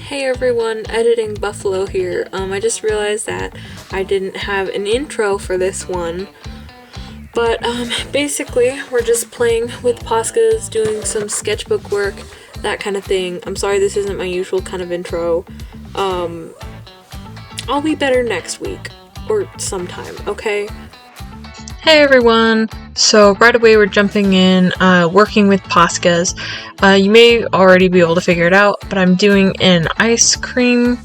Hey everyone, Editing Buffalo here. I just realized that I didn't have an intro for this one. But basically, we're just playing with Poscas, doing some sketchbook work, that kind of thing. I'm sorry this isn't my usual kind of intro. I'll be better next week, or sometime, okay? Hey everyone! So right away we're jumping in, working with Poscas. You may already be able to figure it out, but I'm doing an ice cream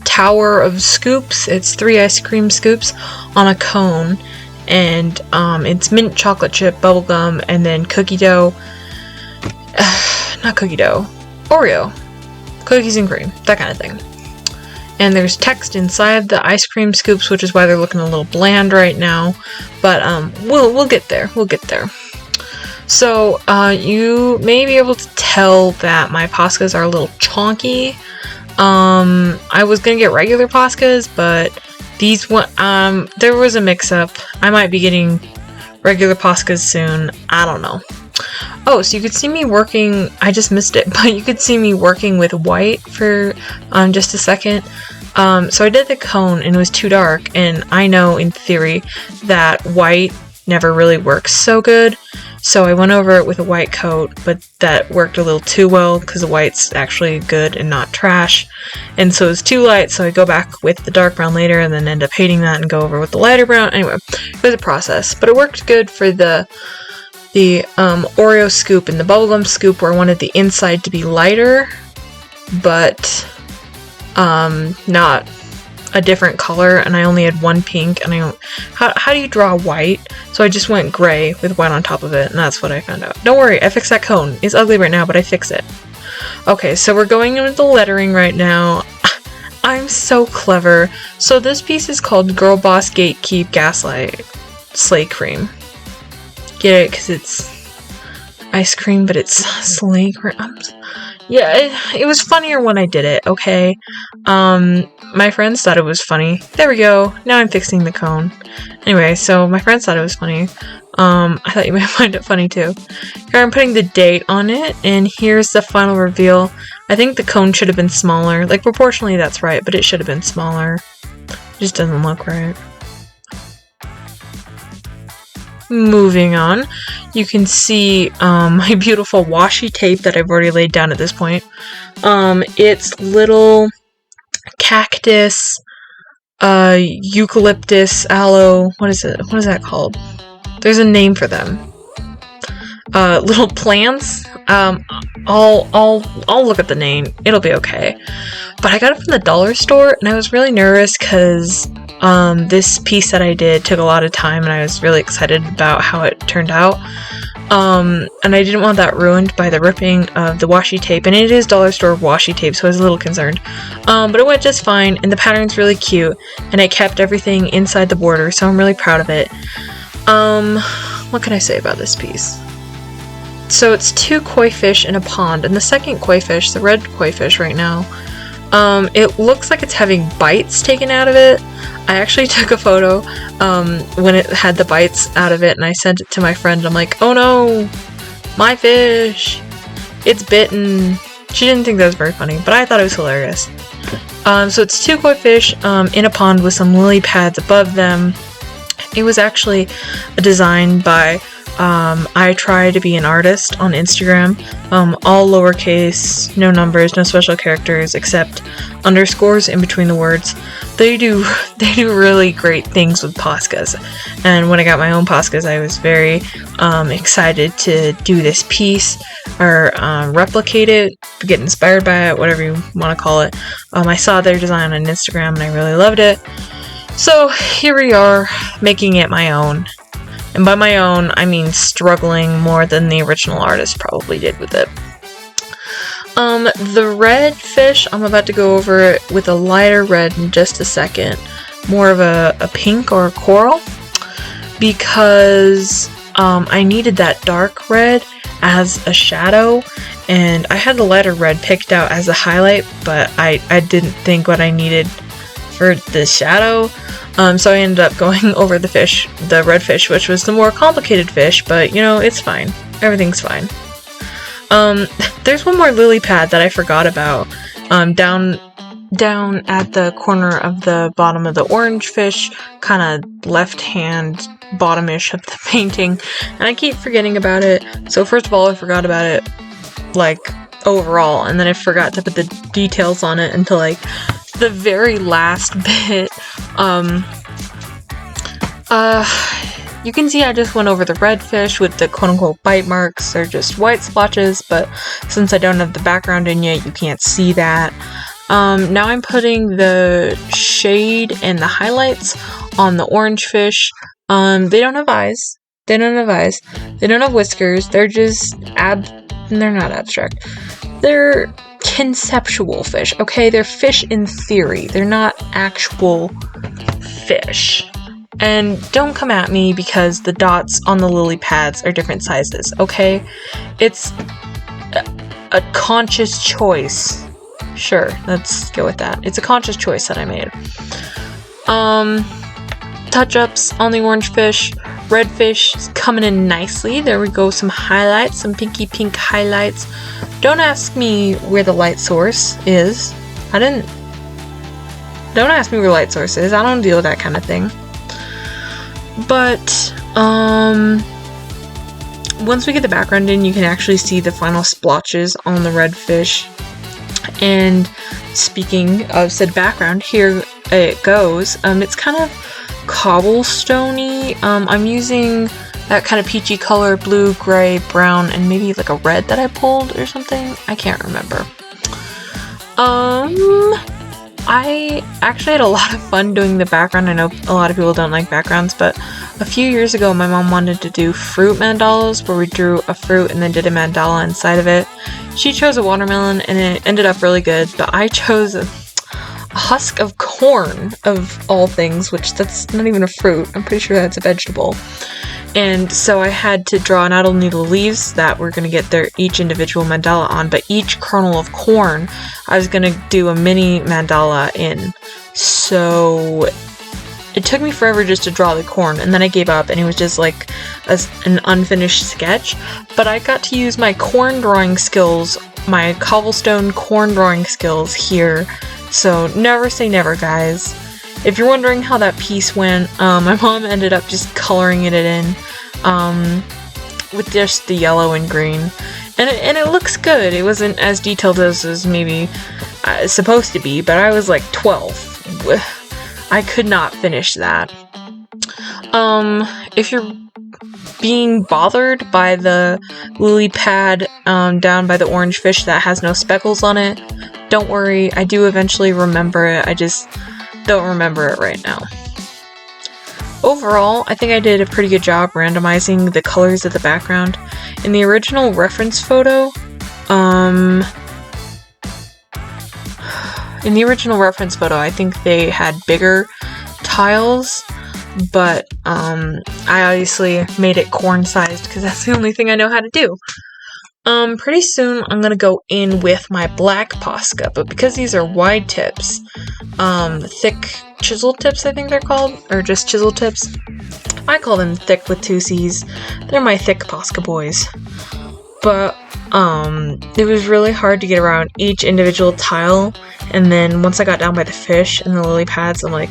tower of scoops. It's 3 ice cream scoops on a cone, and it's mint chocolate chip, bubblegum, and then cookie dough. Not cookie dough. Oreo. Cookies and cream. That kind of thing. And there's text inside the ice cream scoops, which is why they're looking a little bland right now. But we'll get there. We'll get there. So you may be able to tell that my Poscas are a little chonky. I was gonna get regular Poscas, but these one there was a mix-up. I might be getting regular Poscas soon. I don't know. Oh, so you could see me working, I just missed it, but you could see me working with white for just a second. So I did the cone and it was too dark, and I know in theory that white never really works so good. So I went over it with a white coat, but that worked a little too well because the white's actually good and not trash. And so it was too light, so I go back with the dark brown later and then end up hating that and go over with the lighter brown. Anyway, it was a process, but it worked good for the Oreo scoop and the bubblegum scoop, where I wanted the inside to be lighter, but not a different color, and I only had one pink, and how do you draw white? So I just went gray with white on top of it, and that's what I found out. Don't worry, I fixed that cone. It's ugly right now, but I fixed it. Okay, so we're going in with the lettering right now. I'm so clever. So this piece is called Girl Boss Gatekeep Gaslight Slay Cream. Get it? Because it's ice cream, but it's slay cream. Yeah, it was funnier when I did it, okay? My friends thought it was funny. There we go. Now I'm fixing the cone. Anyway, so my friends thought it was funny. I thought you might find it funny too. Here I'm putting the date on it, and here's the final reveal. I think the cone should have been smaller. Like, proportionally that's right, but it should have been smaller. It just doesn't look right. Moving on, you can see my beautiful washi tape that I've already laid down at this point. It's little cactus, eucalyptus, aloe, what is it? What is that called? There's a name for them. Little plants. I'll look at the name. It'll be okay. But I got it from the dollar store, and I was really nervous because this piece that I did took a lot of time, and I was really excited about how it turned out. And I didn't want that ruined by the ripping of the washi tape, and it is dollar store washi tape, so I was a little concerned. But it went just fine, and the pattern's really cute, and I kept everything inside the border, so I'm really proud of it. What can I say about this piece? So it's 2 koi fish in a pond, and the second koi fish, the red koi fish right now, it looks like it's having bites taken out of it. I actually took a photo when it had the bites out of it, and I sent it to my friend. I'm like, oh no, my fish, it's bitten. She didn't think that was very funny, but I thought it was hilarious. So it's 2 koi fish in a pond with some lily pads above them. It was actually a design by I try to be an artist on Instagram, all lowercase, no numbers, no special characters, except underscores in between the words. They do really great things with Poscas, and when I got my own Poscas, I was very excited to do this piece, or replicate it, get inspired by it, whatever you want to call it. I saw their design on Instagram, and I really loved it. So here we are, making it my own. And by my own, I mean struggling more than the original artist probably did with it. The red fish, I'm about to go over it with a lighter red in just a second. More of a pink or a coral. Because I needed that dark red as a shadow. And I had the lighter red picked out as a highlight, but I didn't think what I needed for the shadow. So I ended up going over the red fish, which was the more complicated fish, but you know, it's fine. Everything's fine. There's one more lily pad that I forgot about, down at the corner of the bottom of the orange fish, kind of left hand bottomish of the painting, and I keep forgetting about it. So first of all, I forgot about it like overall, and then I forgot to put the details on it until like the very last bit. You can see I just went over the red fish with the quote-unquote bite marks. They're just white splotches, but since I don't have the background in yet, you can't see that. Now I'm putting the shade and the highlights on the orange fish. They don't have eyes. They don't have eyes. They don't have whiskers. They're just they're not abstract. They're conceptual fish, okay? They're fish in theory. They're not actual fish. And don't come at me because the dots on the lily pads are different sizes, okay? It's a conscious choice. Sure, let's go with that. It's a conscious choice that I made. Touch-ups on the orange fish. Red fish is coming in nicely. There we go, some highlights, some pinky pink highlights. Don't ask me where the light source is. Don't ask me where light source is. I don't deal with that kind of thing. But, once we get the background in, you can actually see the final splotches on the red fish. And speaking of said background, here it goes. It's kind of cobblestone-y. I'm using that kind of peachy color, blue, gray, brown, and maybe like a red that I pulled or something. I can't remember. I actually had a lot of fun doing the background. I know a lot of people don't like backgrounds, but a few years ago my mom wanted to do fruit mandalas where we drew a fruit and then did a mandala inside of it. She chose a watermelon and it ended up really good, but I chose a husk of corn of all things, which that's not even a fruit. I'm pretty sure that's a vegetable. And so I had to draw not only the leaves that we're going to get their each individual mandala on, but each kernel of corn I was going to do a mini mandala in. So it took me forever just to draw the corn, and then I gave up and it was just like an unfinished sketch. But I got to use my corn drawing skills, my cobblestone corn drawing skills here. So never say never, guys. If you're wondering how that piece went, my mom ended up just coloring it in with just the yellow and green. And it looks good. It wasn't as detailed as it was maybe supposed to be, but I was like 12. I could not finish that. If you're being bothered by the lily pad down by the orange fish that has no speckles on it, don't worry. I do eventually remember it. I just don't remember it right now. Overall, I think I did a pretty good job randomizing the colors of the background. In the original reference photo, I think they had bigger tiles, but I obviously made it corn-sized because that's the only thing I know how to do. Pretty soon I'm gonna go in with my black Posca, but because these are wide tips, thick chisel tips I think they're called, or just chisel tips. I call them thick with 2 C's. They're my thick Posca boys. But, it was really hard to get around each individual tile, and then once I got down by the fish and the lily pads, I'm like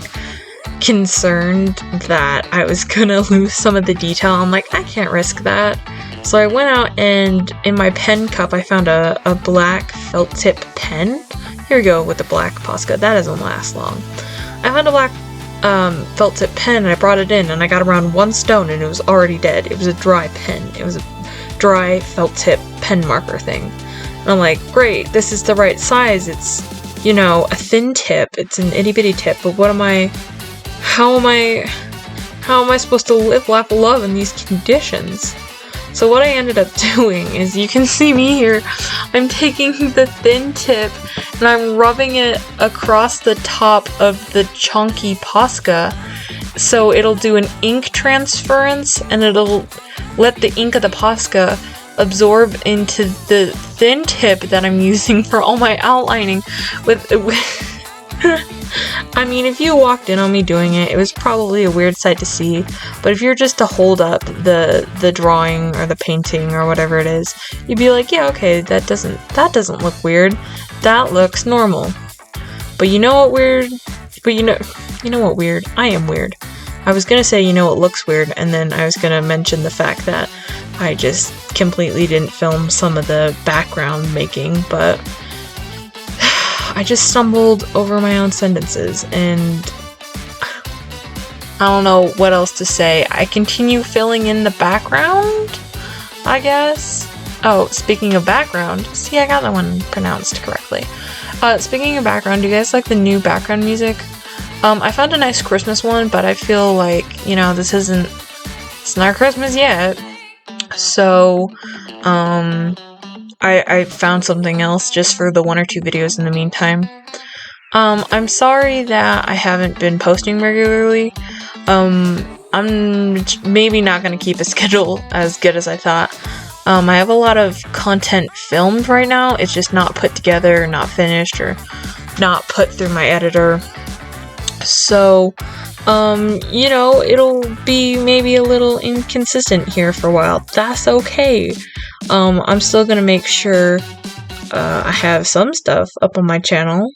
concerned that I was gonna lose some of the detail. I'm like, I can't risk that. So I went out and in my pen cup I found a black felt tip pen. Here we go with the black Posca. That doesn't last long. I found a black felt tip pen and I brought it in and I got around 1 stone and it was already dead. It was a dry pen. It was a dry felt tip pen marker thing. And I'm like, great, this is the right size. It's, you know, a thin tip. It's an itty bitty tip, but how am I supposed to live, laugh, love in these conditions? So what I ended up doing is, you can see me here, I'm taking the thin tip and I'm rubbing it across the top of the chunky Posca so it'll do an ink transference and it'll let the ink of the Posca absorb into the thin tip that I'm using for all my outlining with I mean, if you walked in on me doing it, it was probably a weird sight to see, but if you're just to hold up the drawing or the painting or whatever it is, you'd be like, yeah, okay, that doesn't look weird. that looks normal. But you know what weird? But you know what weird? I am weird. I was gonna say, you know what looks weird, and then I was gonna mention the fact that I just completely didn't film some of the background making, but I just stumbled over my own sentences, and I don't know what else to say. I continue filling in the background, I guess. Oh, speaking of background, see, I got that one pronounced correctly. Speaking of background, do you guys like the new background music? I found a nice Christmas one, but I feel like, you know, it's not Christmas yet. So, I found something else just for the 1 or 2 videos in the meantime. I'm sorry that I haven't been posting regularly. I'm maybe not gonna keep a schedule as good as I thought. I have a lot of content filmed right now. It's just not put together, not finished, or not put through my editor. So, you know, it'll be maybe a little inconsistent here for a while. That's okay. I'm still gonna make sure I have some stuff up on my channel.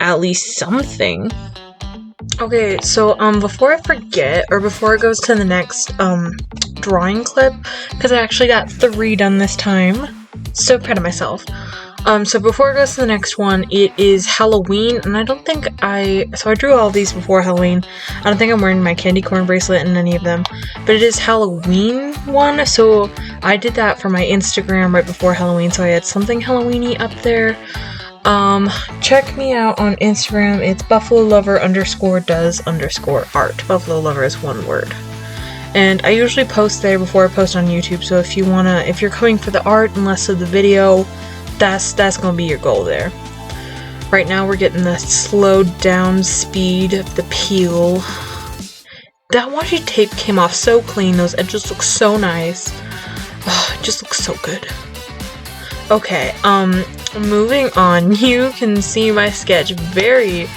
At least something. Okay, so before I forget, or before it goes to the next drawing clip, because I actually got 3 done this time. So proud of myself. So before it goes to the next one, it is Halloween, and I don't think so I drew all these before Halloween. I don't think I'm wearing my candy corn bracelet in any of them, but it is Halloween one, so I did that for my Instagram right before Halloween, so I had something Halloween-y up there. Check me out on Instagram. It's buffalolover_does_art. Buffalo Lover is one word. And I usually post there before I post on YouTube, so if you're coming for the art and less of the video, that's gonna be your goal there. Right now we're getting the slowed down speed of the peel. That washi tape came off so clean, those edges look so nice. Oh, it just looks so good. Okay, moving on. You can see my sketch very,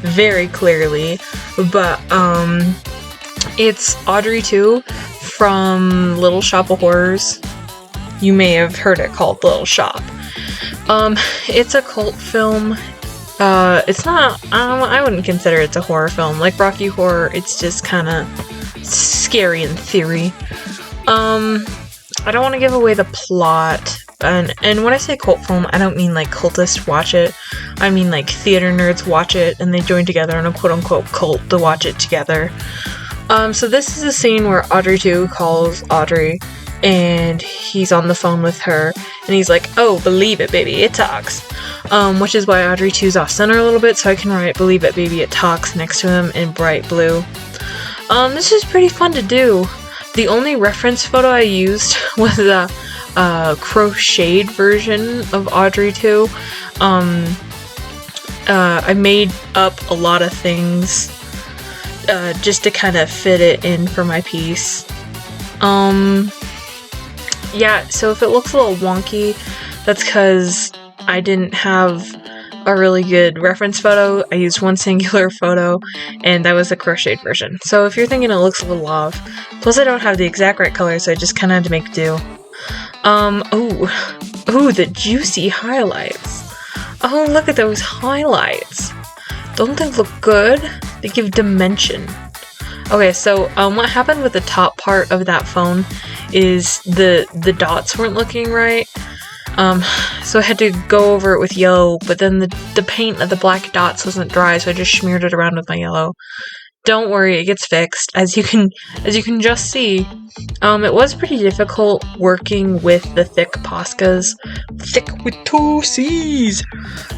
very clearly, but, it's Audrey 2 from Little Shop of Horrors. You may have heard it called Little Shop. It's a cult film. It's not, I wouldn't consider it a horror film. Like Rocky Horror, it's just kinda scary in theory. I don't want to give away the plot. And when I say cult film, I don't mean like cultists watch it. I mean like theater nerds watch it and they join together in a quote-unquote cult to watch it together. So this is a scene where Audrey 2 calls Audrey and he's on the phone with her and he's like, "Oh, believe it, baby, it talks." Which is why Audrey 2's off center a little bit, so I can write "believe it, baby, it talks" next to him in bright blue. This is pretty fun to do. The only reference photo I used was a crocheted version of Audrey 2. I made up a lot of things just to kind of fit it in for my piece. Yeah, so if it looks a little wonky, that's because I didn't have a really good reference photo. I used one singular photo, and that was the crocheted version. So if you're thinking it looks a little off, plus I don't have the exact right color, so I just kind of had to make do. Ooh, the juicy highlights. Oh, look at those highlights. Don't they look good? They give dimension. Okay, so what happened with the top part of that phone is the dots weren't looking right. So I had to go over it with yellow, but then the paint of the black dots wasn't dry, so I just smeared it around with my yellow. Don't worry, it gets fixed. As you can just see, it was pretty difficult working with the thick Poscas, thick with 2 C's,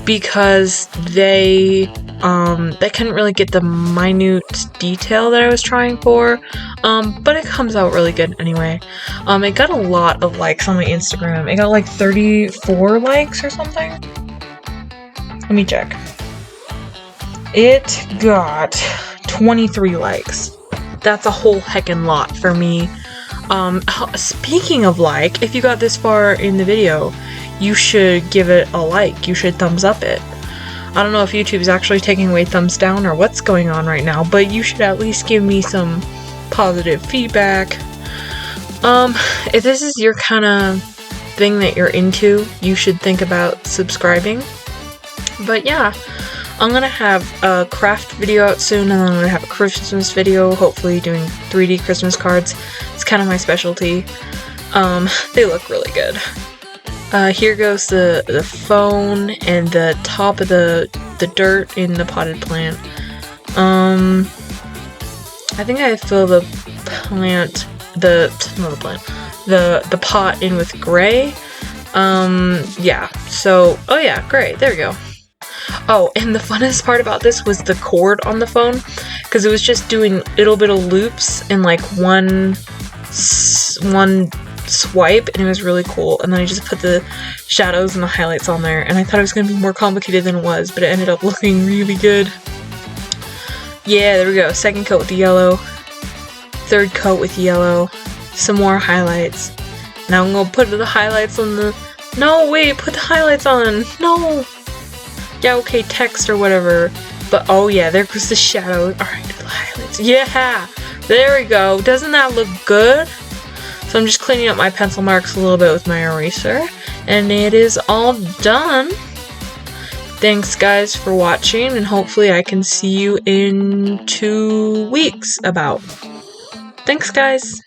because they couldn't really get the minute detail that I was trying for, but it comes out really good anyway. It got a lot of likes on my Instagram. It got like 34 likes or something. Let me check. It got 23 likes. That's a whole heckin' lot for me. Speaking of like, if you got this far in the video, you should give it a like. You should thumbs up it. I don't know if YouTube's actually taking away thumbs down or what's going on right now, but you should at least give me some positive feedback. If this is your kind of thing that you're into, you should think about subscribing. But yeah, I'm gonna have a craft video out soon, and then I'm gonna have a Christmas video, hopefully doing 3D Christmas cards. It's kind of my specialty. They look really good. Here goes the phone and the top of the dirt in the potted plant. I think I fill the pot in with gray. Yeah, so, oh yeah, great, there we go. Oh, and the funnest part about this was the cord on the phone, because it was just doing little bit of loops in like one swipe, and it was really cool. And then I just put the shadows and the highlights on there, and I thought it was going to be more complicated than it was, but it ended up looking really good. Yeah, there we go. Second coat with the yellow, third coat with yellow, some more highlights. Now I'm going to put the highlights on the... No, wait, put the highlights on. No. Yeah, okay, text or whatever. But, oh yeah, there goes the shadow. Alright, the highlights. Yeah, there we go. Doesn't that look good? So I'm just cleaning up my pencil marks a little bit with my eraser. And it is all done. Thanks, guys, for watching. And hopefully I can see you in 2 weeks about. Thanks, guys.